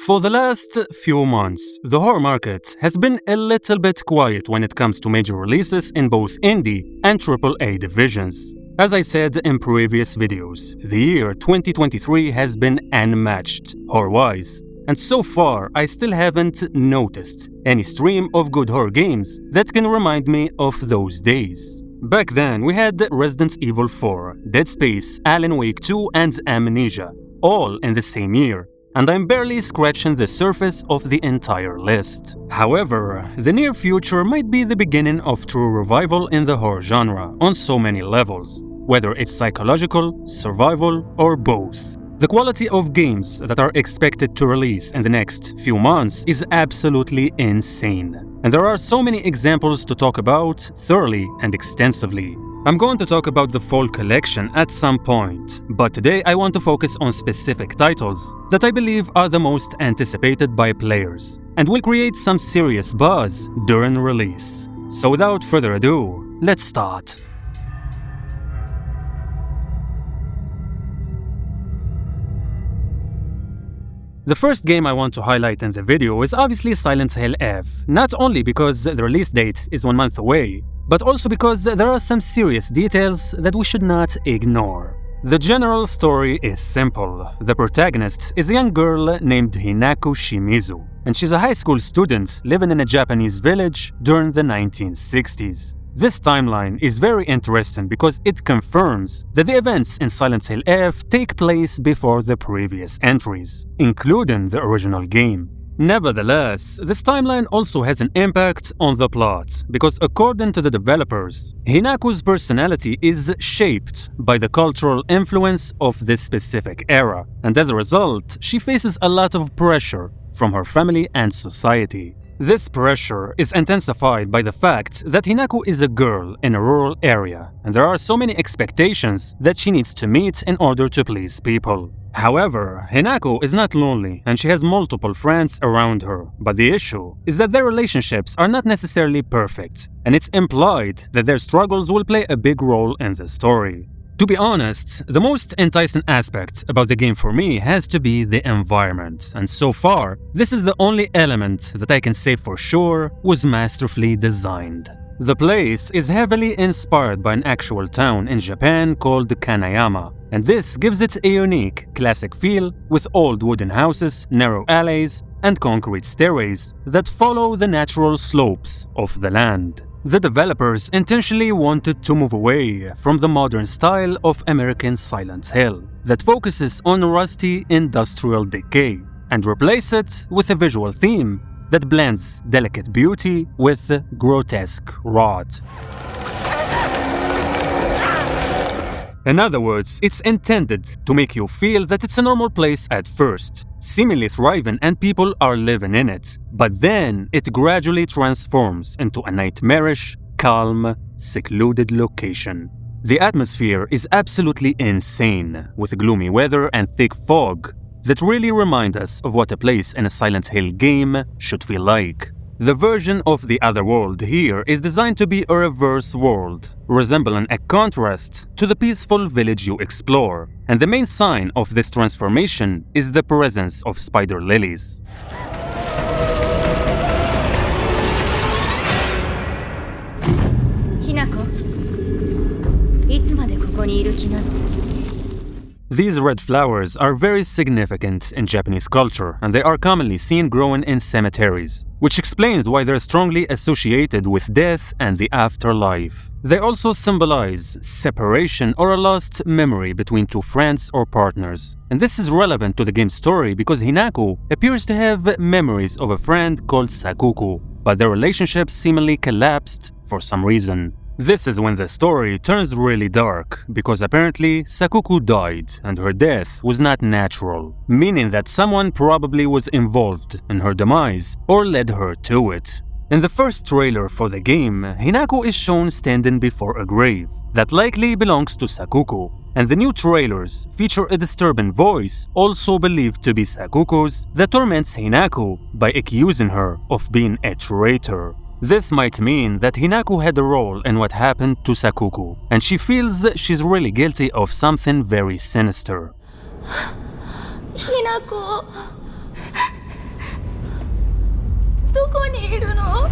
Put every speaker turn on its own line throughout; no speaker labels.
For the last few months, the horror market has been a little bit quiet when it comes to major releases in both indie and AAA divisions. As I said in previous videos, the year 2023 has been unmatched, horror-wise. And so far, I still haven't noticed any stream of good horror games that can remind me of those days. Back then, we had Resident Evil 4, Dead Space, Alan Wake 2 and Amnesia, all in the same year. And I'm barely scratching the surface of the entire list. However, the near future might be the beginning of true revival in the horror genre on so many levels, whether it's psychological, survival, or both. The quality of games that are expected to release in the next few months is absolutely insane. And there are so many examples to talk about thoroughly and extensively. I'm going to talk about the Fall collection at some point, but today I want to focus on specific titles that I believe are the most anticipated by players and will create some serious buzz during release. So without further ado, let's start. The first game I want to highlight in the video is obviously Silent Hill F, not only because the release date is 1 month away, but also because there are some serious details that we should not ignore. The general story is simple. The protagonist is a young girl named Hinako Shimizu, and she's a high school student living in a Japanese village during the 1960s. This timeline is very interesting because it confirms that the events in Silent Hill F take place before the previous entries, including the original game. Nevertheless, this timeline also has an impact on the plot, because according to the developers, Hinako's personality is shaped by the cultural influence of this specific era, and as a result, she faces a lot of pressure from her family and society. This pressure is intensified by the fact that Hinako is a girl in a rural area, and there are so many expectations that she needs to meet in order to please people. However, Hinako is not lonely and she has multiple friends around her, but the issue is that their relationships are not necessarily perfect, and it's implied that their struggles will play a big role in the story. To be honest, the most enticing aspect about the game for me has to be the environment, and so far, this is the only element that I can say for sure was masterfully designed. The place is heavily inspired by an actual town in Japan called Kanayama, and this gives it a unique, classic feel with old wooden houses, narrow alleys, and concrete stairways that follow the natural slopes of the land. The developers intentionally wanted to move away from the modern style of American Silent Hill that focuses on rusty industrial decay and replace it with a visual theme that blends delicate beauty with grotesque rot. In other words, it's intended to make you feel that it's a normal place at first, seemingly thriving and people are living in it. But then it gradually transforms into a nightmarish, calm, secluded location. The atmosphere is absolutely insane, with gloomy weather and thick fog that really remind us of what a place in a Silent Hill game should feel like. The version of the Underworld here is designed to be a reverse world, resembling a contrast to the peaceful village you explore, and the main sign of this transformation is the presence of spider lilies.
Hinako, いつまでここにいる気なの?
These red flowers are very significant in Japanese culture, and they are commonly seen growing in cemeteries, which explains why they're strongly associated with death and the afterlife. They also symbolize separation or a lost memory between two friends or partners. And this is relevant to the game's story because Hinako appears to have memories of a friend called Sakuku, but their relationship seemingly collapsed for some reason. This is when the story turns really dark, because apparently Sakuku died and her death was not natural, meaning that someone probably was involved in her demise or led her to it. In the first trailer for the game, Hinako is shown standing before a grave that likely belongs to Sakuku, and the new trailers feature a disturbing voice, also believed to be Sakuku's, that torments Hinako by accusing her of being a traitor. This might mean that Hinako had a role in what happened to Sakuku, and she feels she's really guilty of something very sinister.
Hinako... どこにいるの?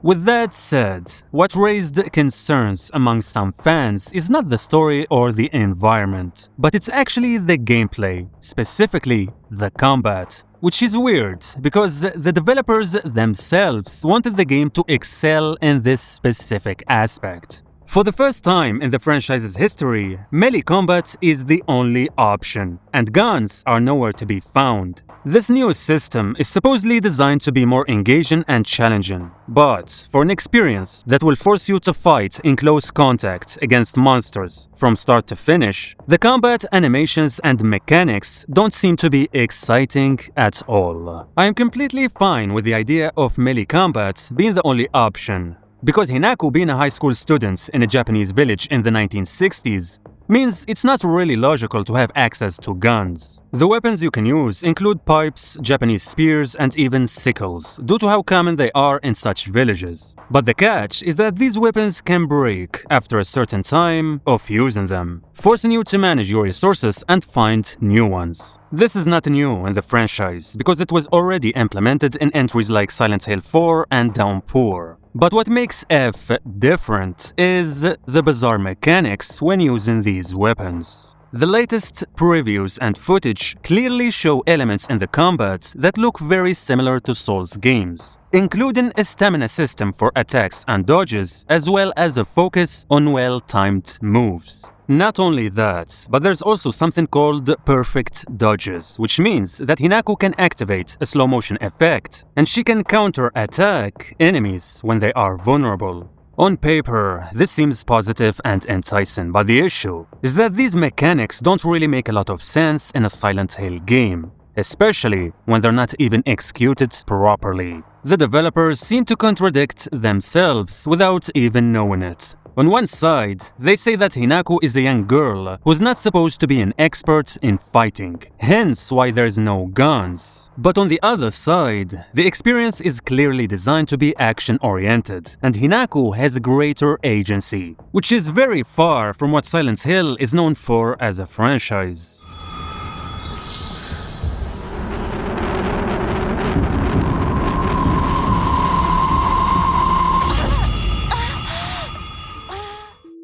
With that said, what raised concerns among some fans is not the story or the environment, but it's actually the gameplay, specifically the combat. Which is weird, because the developers themselves wanted the game to excel in this specific aspect. For the first time in the franchise's history, melee combat is the only option, and guns are nowhere to be found. This new system is supposedly designed to be more engaging and challenging, but for an experience that will force you to fight in close contact against monsters from start to finish, the combat animations and mechanics don't seem to be exciting at all. I am completely fine with the idea of melee combat being the only option, because Hinako being a high school student in a Japanese village in the 1960s means it's not really logical to have access to guns. The weapons you can use include pipes, Japanese spears, and even sickles, due to how common they are in such villages. But the catch is that these weapons can break after a certain time of using them, forcing you to manage your resources and find new ones. This is not new in the franchise, because it was already implemented in entries like Silent Hill 4 and Downpour. But what makes F different is the bizarre mechanics when using these weapons. The latest previews and footage clearly show elements in the combat that look very similar to Souls games, including a stamina system for attacks and dodges, as well as a focus on well-timed moves. Not only that, but there's also something called perfect dodges, which means that Hinako can activate a slow motion effect, and she can counter-attack enemies when they are vulnerable. On paper, this seems positive and enticing, but the issue is that these mechanics don't really make a lot of sense in a Silent Hill game, especially when they're not even executed properly. The developers seem to contradict themselves without even knowing it. On one side, they say that Hinako is a young girl who's not supposed to be an expert in fighting, hence why there's no guns. But on the other side, the experience is clearly designed to be action-oriented, and Hinako has greater agency, which is very far from what Silent Hill is known for as a franchise.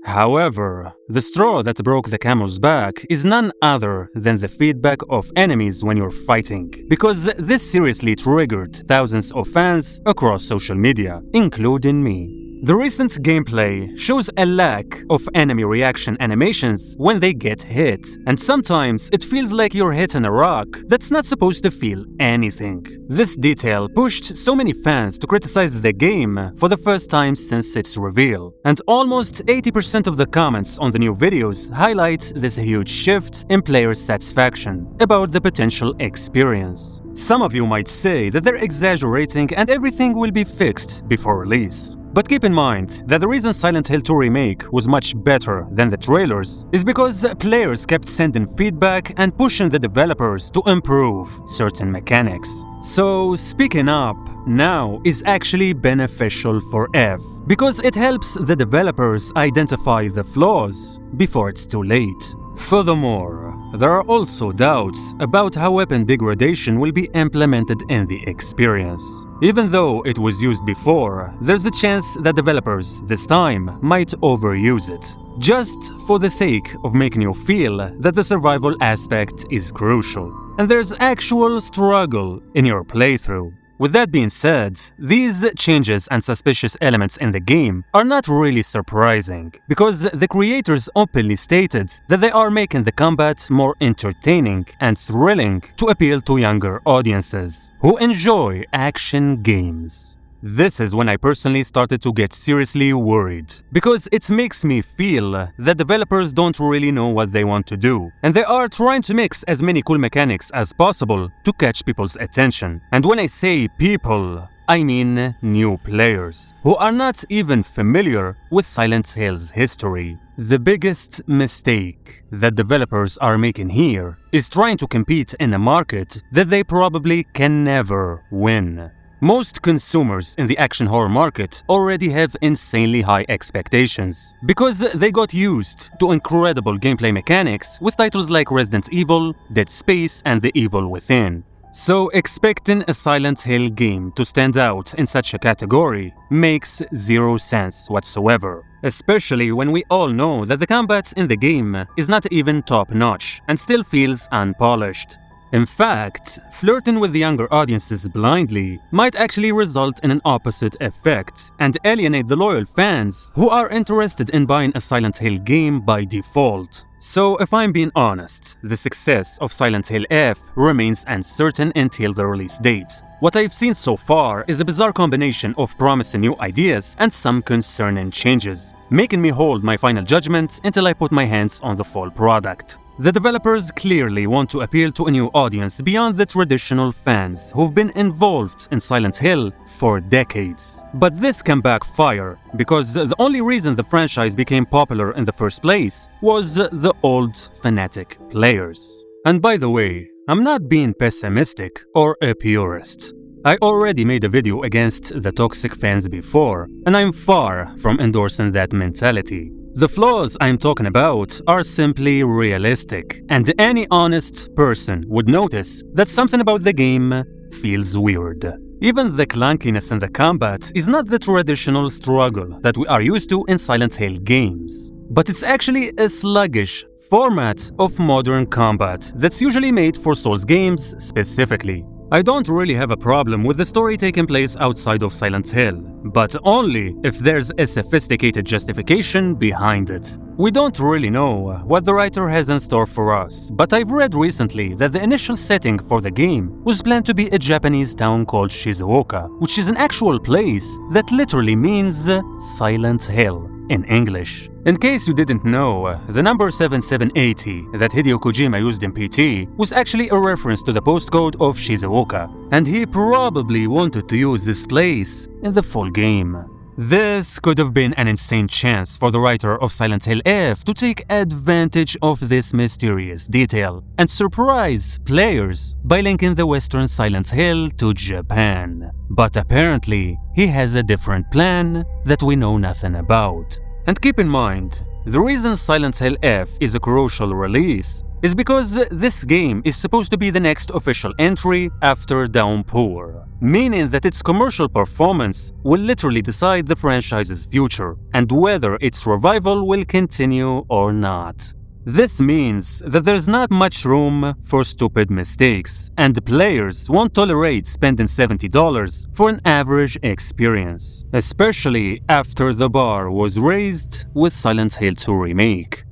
However, the straw that broke the camel's back is none other than the feedback of enemies when you're fighting, because this seriously triggered thousands of fans across social media, including me. The recent gameplay shows a lack of enemy reaction animations when they get hit, and sometimes it feels like you're hitting a rock that's not supposed to feel anything. This detail pushed so many fans to criticize the game for the first time since its reveal, and almost 80% of the comments on the new videos highlight this huge shift in player satisfaction about the potential experience. Some of you might say that they're exaggerating and everything will be fixed before release. But keep in mind that the reason Silent Hill 2 Remake was much better than the trailers is because players kept sending feedback and pushing the developers to improve certain mechanics. So speaking up now is actually beneficial for F, because it helps the developers identify the flaws before it's too late. Furthermore, there are also doubts about how weapon degradation will be implemented in the experience. Even though it was used before, there's a chance that developers this time might overuse it, just for the sake of making you feel that the survival aspect is crucial, and there's actual struggle in your playthrough. With that being said, these changes and suspicious elements in the game are not really surprising, because the creators openly stated that they are making the combat more entertaining and thrilling to appeal to younger audiences who enjoy action games. This is when I personally started to get seriously worried, because it makes me feel that developers don't really know what they want to do, and they are trying to mix as many cool mechanics as possible to catch people's attention. And when I say people, I mean new players, who are not even familiar with Silent Hill's history. The biggest mistake that developers are making here is trying to compete in a market that they probably can never win. Most consumers in the action horror market already have insanely high expectations, because they got used to incredible gameplay mechanics with titles like Resident Evil, Dead Space, and The Evil Within. So expecting a Silent Hill game to stand out in such a category makes zero sense whatsoever, especially when we all know that the combat in the game is not even top-notch and still feels unpolished. In fact, flirting with the younger audiences blindly might actually result in an opposite effect and alienate the loyal fans who are interested in buying a Silent Hill game by default. So if I'm being honest, the success of Silent Hill F remains uncertain until the release date. What I've seen so far is a bizarre combination of promising new ideas and some concerning changes, making me hold my final judgment until I put my hands on the full product. The developers clearly want to appeal to a new audience beyond the traditional fans who've been involved in Silent Hill for decades. But this can backfire, because the only reason the franchise became popular in the first place was the old fanatic players. And by the way, I'm not being pessimistic or a purist. I already made a video against the toxic fans before, and I'm far from endorsing that mentality. The flaws I'm talking about are simply realistic, and any honest person would notice that something about the game feels weird. Even the clunkiness in the combat is not the traditional struggle that we are used to in Silent Hill games, but it's actually a sluggish format of modern combat that's usually made for Souls games specifically. I don't really have a problem with the story taking place outside of Silent Hill, but only if there's a sophisticated justification behind it. We don't really know what the writer has in store for us, but I've read recently that the initial setting for the game was planned to be a Japanese town called Shizuoka, which is an actual place that literally means Silent Hill in English. In case you didn't know, the number 7780 that Hideo Kojima used in PT was actually a reference to the postcode of Shizuoka, and he probably wanted to use this place in the full game. This could have been an insane chance for the writer of Silent Hill F to take advantage of this mysterious detail and surprise players by linking the Western Silent Hill to Japan. But apparently, he has a different plan that we know nothing about. And keep in mind, the reason Silent Hill F is a crucial release is because this game is supposed to be the next official entry after Downpour, meaning that its commercial performance will literally decide the franchise's future and whether its revival will continue or not. This means that there's not much room for stupid mistakes, and players won't tolerate spending $70 for an average experience, especially after the bar was raised with Silent Hill 2 Remake.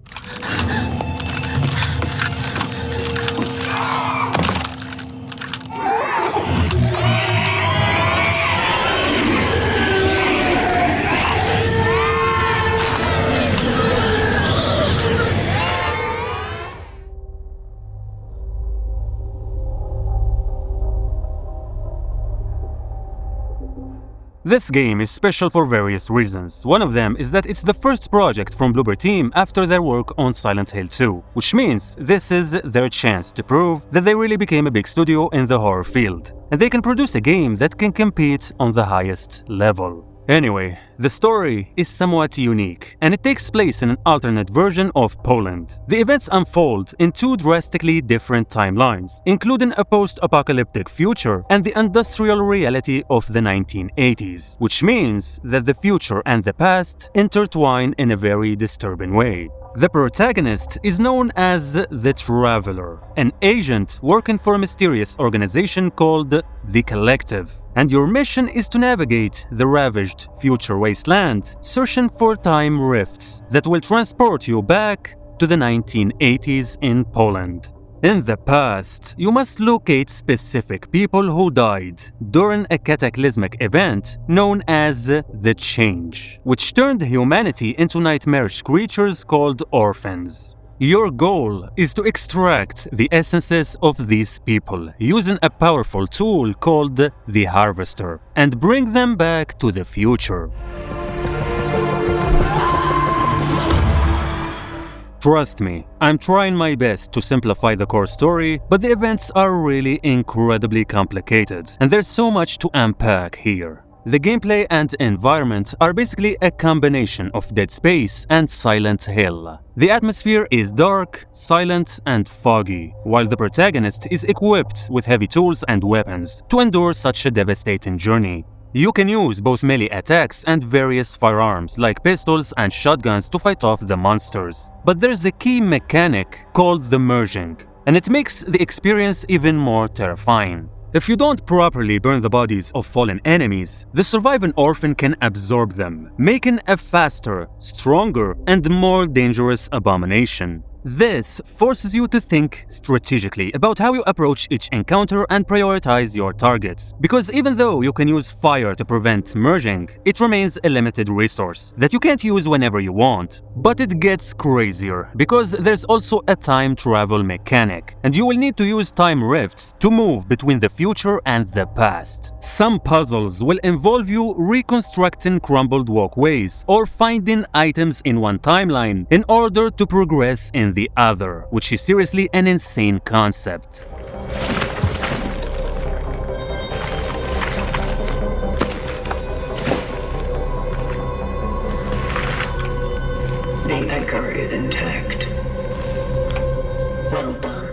This game is special for various reasons. One of them is that it's the first project from Bloober team after their work on Silent Hill 2, which means this is their chance to prove that they really became a big studio in the horror field, and they can produce a game that can compete on the highest level. Anyway, the story is somewhat unique, and it takes place in an alternate version of Poland. The events unfold in two drastically different timelines, including a post-apocalyptic future and the industrial reality of the 1980s, which means that the future and the past intertwine in a very disturbing way. The protagonist is known as the Traveler, an agent working for a mysterious organization called The Collective. And your mission is to navigate the ravaged future wasteland, searching for time rifts that will transport you back to the 1980s in Poland. In the past, you must locate specific people who died during a cataclysmic event known as the Change, which turned humanity into nightmarish creatures called orphans. Your goal is to extract the essences of these people using a powerful tool called the Harvester and bring them back to the future. Trust me, I'm trying my best to simplify the core story, but the events are really incredibly complicated, and there's so much to unpack here. The gameplay and environment are basically a combination of Dead Space and Silent Hill. The atmosphere is dark, silent, and foggy, while the protagonist is equipped with heavy tools and weapons to endure such a devastating journey. You can use both melee attacks and various firearms like pistols and shotguns to fight off the monsters. But there's a key mechanic called the merging, and it makes the experience even more terrifying. If you don't properly burn the bodies of fallen enemies, the surviving orphan can absorb them, making a faster, stronger, and more dangerous abomination. This forces you to think strategically about how you approach each encounter and prioritize your targets, because even though you can use fire to prevent merging, it remains a limited resource that you can't use whenever you want. But it gets crazier, because there's also a time travel mechanic, and you will need to use time rifts to move between the future and the past. Some puzzles will involve you reconstructing crumbled walkways or finding items in one timeline in order to progress in the other, which is seriously an insane concept.
The anchor is intact. Well done.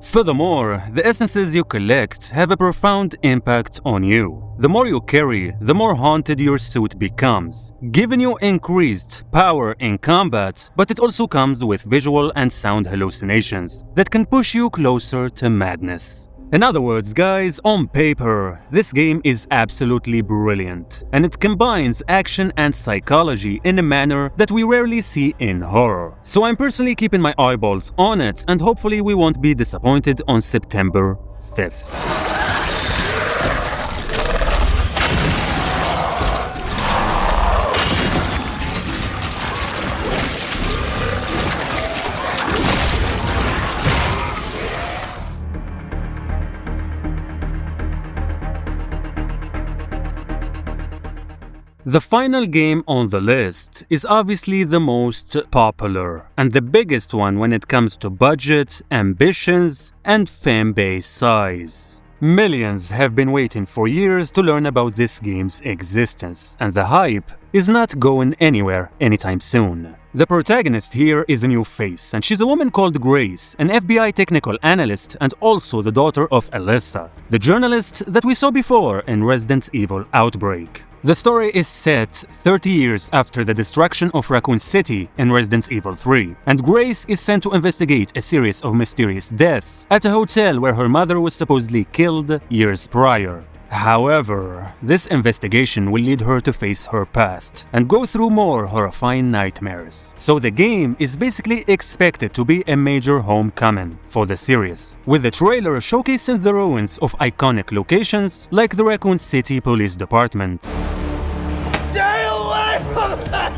Furthermore, the essences you collect have a profound impact on you. The more you carry, the more haunted your suit becomes, giving you increased power in combat, but it also comes with visual and sound hallucinations that can push you closer to madness. In other words, guys, on paper, this game is absolutely brilliant, and it combines action and psychology in a manner that we rarely see in horror. So I'm personally keeping my eyeballs on it, and hopefully we won't be disappointed on September 5th. The final game on the list is obviously the most popular and the biggest one when it comes to budget, ambitions, and fanbase size. Millions have been waiting for years to learn about this game's existence, and the hype is not going anywhere anytime soon. The protagonist here is a new face, and she's a woman called Grace, an FBI technical analyst and also the daughter of Alyssa, the journalist that we saw before in Resident Evil Outbreak. The story is set 30 years after the destruction of Raccoon City in Resident Evil 3, and Grace is sent to investigate a series of mysterious deaths at a hotel where her mother was supposedly killed years prior. However, this investigation will lead her to face her past and go through more horrifying nightmares. So the game is basically expected to be a major homecoming for the series, with the trailer showcasing the ruins of iconic locations like the Raccoon City Police Department.
Stay away from that!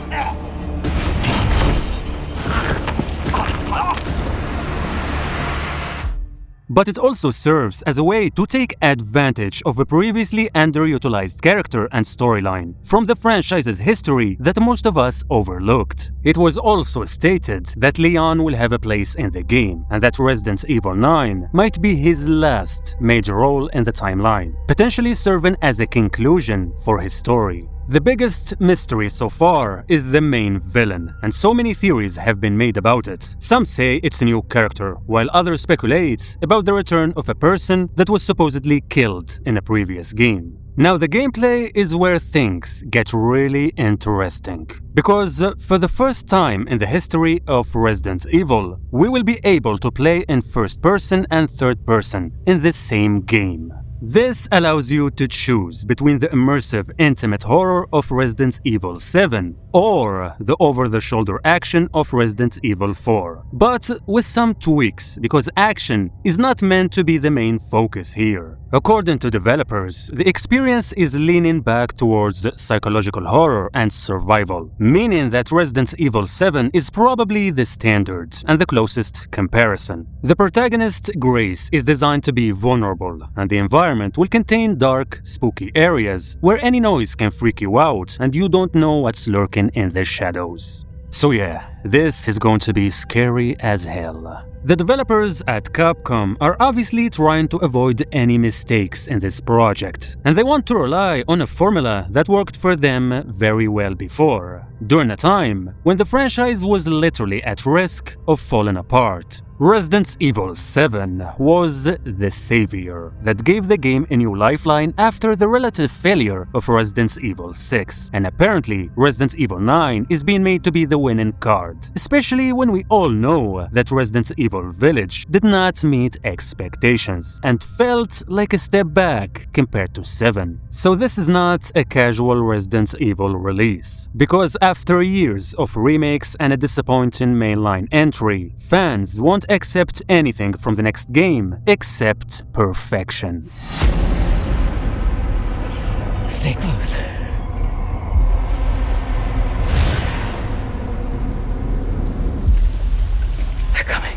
But it also serves as a way to take advantage of a previously underutilized character and storyline from the franchise's history that most of us overlooked. It was also stated that Leon will have a place in the game, and that Resident Evil 9 might be his last major role in the timeline, potentially serving as a conclusion for his story. The biggest mystery so far is the main villain, and so many theories have been made about it. Some say it's a new character, while others speculate about the return of a person that was supposedly killed in a previous game. Now, the gameplay is where things get really interesting, because for the first time in the history of Resident Evil, we will be able to play in first person and third person in the same game. This allows you to choose between the immersive, intimate horror of Resident Evil 7 or the over-the-shoulder action of Resident Evil 4, but with some tweaks, because action is not meant to be the main focus here. According to developers, the experience is leaning back towards psychological horror and survival, meaning that Resident Evil 7 is probably the standard and the closest comparison. The protagonist, Grace, is designed to be vulnerable, and the environment will contain dark, spooky areas where any noise can freak you out and you don't know what's lurking in the shadows. So yeah, this is going to be scary as hell. The developers at Capcom are obviously trying to avoid any mistakes in this project, and they want to rely on a formula that worked for them very well before, during a time when the franchise was literally at risk of falling apart. Resident Evil 7 was the savior that gave the game a new lifeline after the relative failure of Resident Evil 6, and apparently Resident Evil 9 is being made to be the winning card, especially when we all know that Resident Evil Village did not meet expectations and felt like a step back compared to 7. So this is not a casual Resident Evil release, because after years of remakes and a disappointing mainline entry, fans won't accept anything from the next game except perfection.
Stay close. They're coming.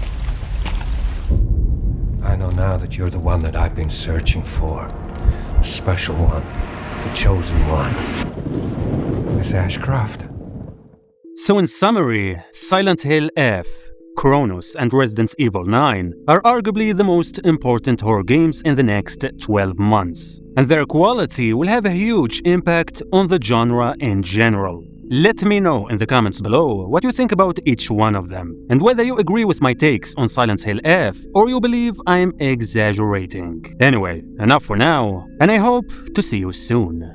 I know now that you're the one that I've been searching for. The special one. The chosen one. Miss Ashcroft.
So in summary, Silent Hill F, Cronos, and Resident Evil 9 are arguably the most important horror games in the next 12 months, and their quality will have a huge impact on the genre in general. Let me know in the comments below what you think about each one of them, and whether you agree with my takes on Silent Hill F or you believe I'm exaggerating. Anyway, enough for now, and I hope to see you soon.